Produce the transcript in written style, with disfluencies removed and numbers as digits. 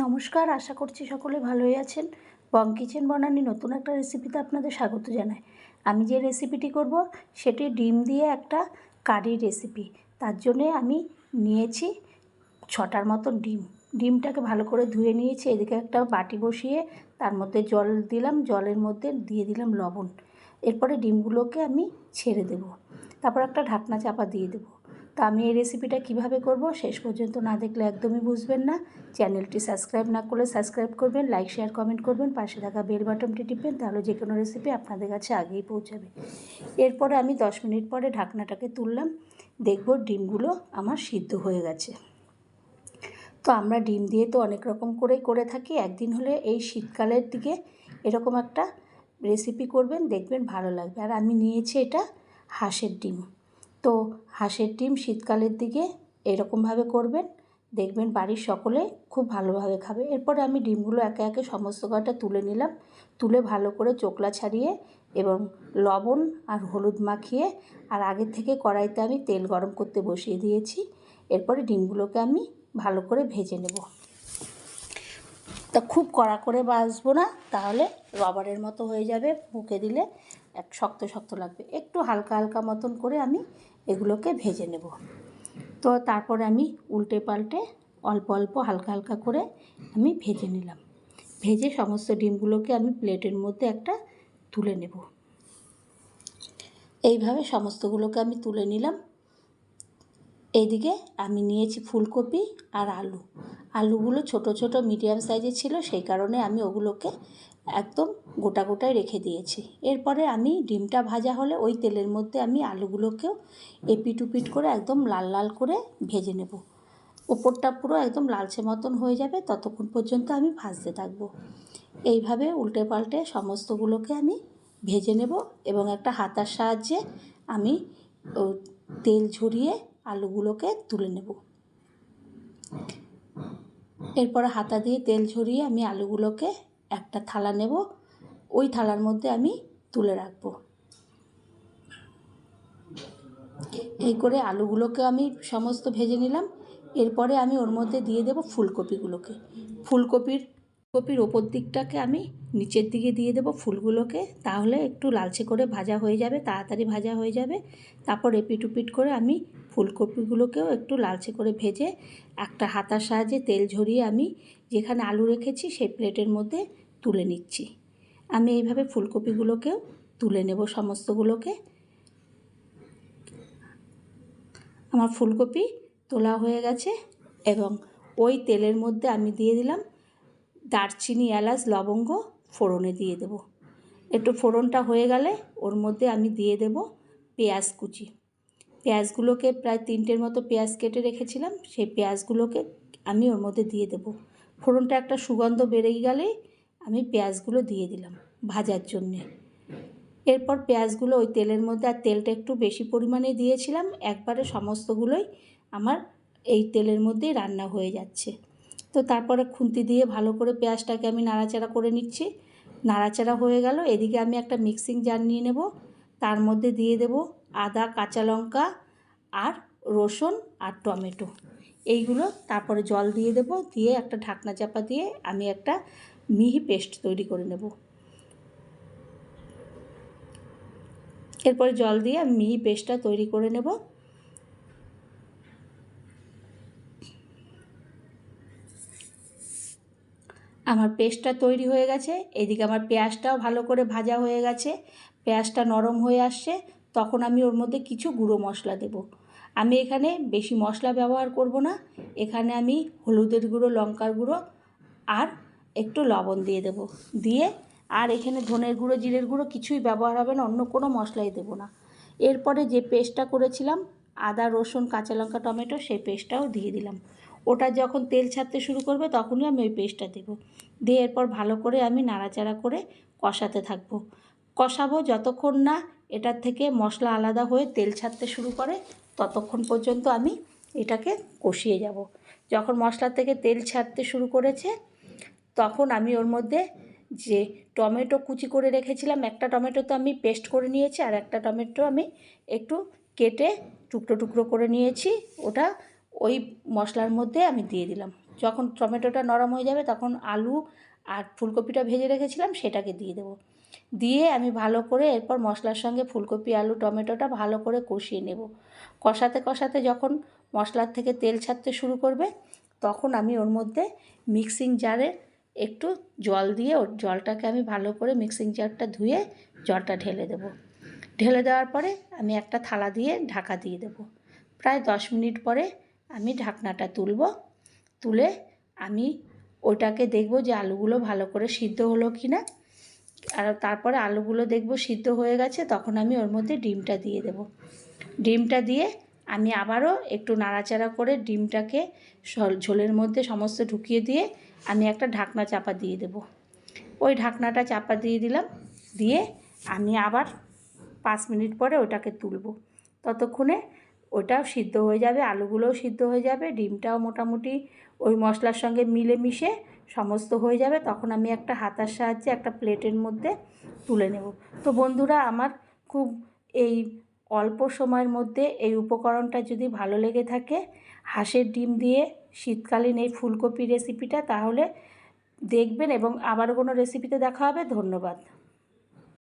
নমস্কার, আশা করছি সকলে ভালোই আছেন। বং কিচেন বনানি নতুন একটা রেসিপিতে আপনাদের স্বাগত জানাই। আমি যে রেসিপিটি করব সেটি ডিম দিয়ে একটা কারির রেসিপি। তার জন্যে আমি নিয়েছি 6টার মতো ডিম। ডিমটাকে ভালো করে ধুয়ে নিয়েছি। এদিকে একটা বাটি বসিয়ে তার মধ্যে জল দিলাম, জলের মধ্যে দিয়ে দিলাম লবণ। এরপরে ডিমগুলোকে আমি ছেড়ে দেব, তারপর একটা ঢাকনা চাপা দিয়ে দেবো। তো আমি এই রেসিপিটা কিভাবে করব শেষ পর্যন্ত না দেখলে একদমই বুঝবেন না। চ্যানেলটি সাবস্ক্রাইব না করলে সাবস্ক্রাইব করবেন, লাইক শেয়ার কমেন্ট করবেন, পাশে থাকা বেল বাটনটি টিপবেন, তাহলে যে কোনো রেসিপি আপনাদের কাছে আগেই পৌঁছাবে। এরপরে আমি 10 মিনিট পরে ঢাকনাটাকে তুললাম, দেখব ডিমগুলো আমার সিদ্ধ হয়ে গেছে। তো আমরা ডিম দিয়ে তো অনেক রকম করেই করে থাকি। একদিন হলে এই শীতকালের দিকে এরকম একটা রেসিপি করবেন, দেখবেন ভালো লাগবে। আর আমি নিয়েছি এটা হাঁসের ডিম। তো হাঁসের ডিম শীতকালের দিকে এরকমভাবে করবেন, দেখবেন বাড়ির সকলে খুব ভালোভাবে খাবে। এরপরে আমি ডিমগুলো একে একে সমস্ত কটা তুলে নিলাম। তুলে ভালো করে চোকলা ছাড়িয়ে এবং লবণ আর হলুদ মাখিয়ে আর আগের থেকে কড়াইতে আমি তেল গরম করতে বসিয়ে দিয়েছি। এরপরে ডিমগুলোকে আমি ভালো করে ভেজে নেব। তা খুব কড়া করে ভাজবো না, তাহলে রবারের মতো হয়ে যাবে, মুখে দিলে এক শক্ত শক্ত লাগবে। একটু হালকা হালকা মতন করে আমি এগুলোকে ভেজে নেব। তো তারপরে আমি উল্টে পাল্টে অল্প অল্প হালকা হালকা করে আমি ভেজে নিলাম। ভেজে সমস্ত ডিমগুলোকে আমি প্লেটের মধ্যে একটা তুলে নেব। এইভাবে সমস্তগুলোকে আমি তুলে নিলাম। এইদিকে আমি নিয়েছি ফুলকপি আর আলুগুলো ছোট ছোট মিডিয়াম সাইজের ছিল, সেই কারণে আমি ওগুলোকে একদম গোটা গোটায় রেখে দিয়েছি। এরপরে আমি ডিমটা ভাজা হলে ওই তেলের মধ্যে আমি আলুগুলোকেও এপিট উপিট করে একদম লাল লাল করে ভেজে নেব। ওপরটা পুরো একদম লালচে মতন হয়ে যাবে, ততক্ষণ পর্যন্ত আমি ভাজতে থাকবো। এইভাবে উল্টে পাল্টে সমস্তগুলোকে আমি ভেজে নেব এবং একটা হাতার সাহায্যে আমি তেল ঝরিয়ে আলুগুলোকে তুলে নেব। এরপরে হাতা দিয়ে তেল ঝরিয়ে আমি আলুগুলোকে একটা থালা নেব, ওই থালার মধ্যে আমি তুলে রাখবো। এই করে আলুগুলোকে আমি সমস্ত ভেজে নিলাম। এরপরে আমি ওর মধ্যে দিয়ে দেব ফুলকপিগুলোকে। ফুলকপির ওপর দিকটাকে আমি নিচের দিকে দিয়ে দেব ফুলগুলোকে, তাহলে একটু লালচে করে ভাজা হয়ে যাবে, তাড়াতাড়ি ভাজা হয়ে যাবে। তারপর এপিট উপিট করে আমি ফুলকপিগুলোকেও একটু লালচে করে ভেজে একটা হাতার সাহায্যে তেল ঝরিয়ে আমি যেখানে আলু রেখেছি সেই প্লেটের মধ্যে তুলে নিচ্ছি। আমি এইভাবে ফুলকপিগুলোকেও তুলে নেব সমস্তগুলোকে। আমার ফুলকপি তোলা হয়ে গেছে এবং ওই তেলের মধ্যে আমি দিয়ে দিলাম দারচিনি, এলাচ, লবঙ্গ ফোড়নে দিয়ে দেব। একটু ফোড়নটা হয়ে গেলে ওর মধ্যে আমি দিয়ে দেব পেঁয়াজ কুচি। পেঁয়াজগুলোকে প্রায় 3টের মতো পেঁয়াজ কেটে রেখেছিলাম, সেই পেঁয়াজগুলোকে আমি ওর মধ্যে দিয়ে দেব। ফোড়নটা একটা সুগন্ধ বেরিয়ে গেলেই আমি পেঁয়াজগুলো দিয়ে দিলাম ভাজার জন্যে। এরপর পেঁয়াজগুলো ওই তেলের মধ্যে, আর তেলটা একটু বেশি পরিমাণে দিয়েছিলাম, একবারে সমস্তগুলোই আমার এই তেলের মধ্যেই রান্না হয়ে যাচ্ছে। তো তারপরে খুন্তি দিয়ে ভালো করে পেঁয়াজটাকে আমি নাড়াচাড়া করে নিচ্ছি। নাড়াচাড়া হয়ে গেল, এদিকে আমি একটা মিক্সিং জার নিয়ে নেব, তার মধ্যে দিয়ে দেব আদা, কাঁচা লঙ্কা আর রসুন আর টমেটো এইগুলো। তারপরে জল দিয়ে দেব, দিয়ে একটা ঢাকনা চাপা দিয়ে আমি একটা মিহি পেস্ট তৈরি করে নেব। এরপরে জল দিয়ে আমি মিহি পেস্টটা তৈরি করে নেব। আমার পেস্টটা তৈরি হয়ে গেছে। এদিকে আমার পেঁয়াজটাও ভালো করে ভাজা হয়ে গেছে, পেঁয়াজটা নরম হয়ে আসছে। তখন আমি ওর মধ্যে কিছু গুঁড়ো মশলা দেব। আমি এখানে বেশি মশলা ব্যবহার করব না, এখানে আমি হলুদের গুঁড়ো, লঙ্কার গুঁড়ো আর একটু লবণ দিয়ে দেব। দিয়ে আর এখানে ধনের গুঁড়ো, জিরের গুঁড়ো কিছুই ব্যবহার হবে না, অন্য কোনো মশলাই দেব না। এরপরে যে পেস্টটা করেছিলাম আদা, রসুন, কাঁচা লঙ্কা, টমেটো, সেই পেস্টটাও দিয়ে দিলাম। ওটা যখন তেল ছাড়তে শুরু করবে তখনই আমি ওই পেস্টটা দেব। দিয়ে এরপর ভালো করে আমি নাড়াচাড়া করে কষাতে থাকবো। কষাবো যতক্ষণ না এটার থেকে মশলা আলাদা হয়ে তেল ছাড়তে শুরু করে, ততক্ষণ পর্যন্ত আমি এটাকে কষিয়ে যাব। যখন মশলা থেকে তেল ছাড়তে শুরু করেছে তখন আমি ওর মধ্যে যে টমেটো কুচি করে রেখেছিলাম, একটা টমেটো তো আমি পেস্ট করে নিয়েছি, আর একটা টমেটো আমি একটু কেটে টুকরো টুকরো করে নিয়েছি, ওটা ওই মশলার মধ্যে আমি দিয়ে দিলাম। যখন টমেটোটা নরম হয়ে যাবে তখন আলু আর ফুলকপিটা ভেজে রেখেছিলাম সেটাকে দিয়ে দেবো। দিয়ে আমি ভালো করে এরপর মশলার সঙ্গে ফুলকপি আলু টমেটোটা ভালো করে কষিয়ে নেব। কষাতে কষাতে যখন মশলার থেকে তেল ছাড়তে শুরু করবে তখন আমি ওর মধ্যে মিক্সিং জারে একটু জল দিয়ে ওর জলটাকে আমি ভালো করে মিক্সিং জারটা ধুয়ে জলটা ঢেলে দেবো। ঢেলে দেওয়ার পরে আমি একটা থালা দিয়ে ঢাকা দিয়ে দেবো। প্রায় 10 মিনিট পরে আমি ঢাকনাটা তুলে আমি ওটাকে দেখব যে আলুগুলো ভালো করে সিদ্ধ হলো কি না। আর তারপরে আলুগুলো দেখব সিদ্ধ হয়ে গেছে, তখন আমি ওর মধ্যে ডিমটা দিয়ে দেব। ডিমটা দিয়ে আমি আবারও একটু নাড়াচাড়া করে ডিমটাকে ঝোলের মধ্যে সমস্ত ঢুকিয়ে দিয়ে আমি একটা ঢাকনা চাপা দিয়ে দেব। ওই ঢাকনাটা চাপা দিয়ে দিলাম, দিয়ে আমি আবার 5 মিনিট পরে ওটাকে তুলব। ততক্ষণে ওটাও সিদ্ধ হয়ে যাবে, আলুগুলোও সিদ্ধ হয়ে যাবে, ডিমটাও মোটামুটি ওই মশলার সঙ্গে মিলেমিশে সমস্ত হয়ে যাবে। তখন আমি একটা হাতার সাহায্যে একটা প্লেটের মধ্যে তুলে নেব। তো বন্ধুরা, আমার খুব এই অল্প সময়ের মধ্যে এই উপকরণটা যদি ভালো লেগে থাকে, হাঁসের ডিম দিয়ে শীতকালীন এই ফুলকপি রেসিপিটা, তাহলে দেখবেন এবং আবারও কোনো রেসিপিতে দেখা হবে। ধন্যবাদ।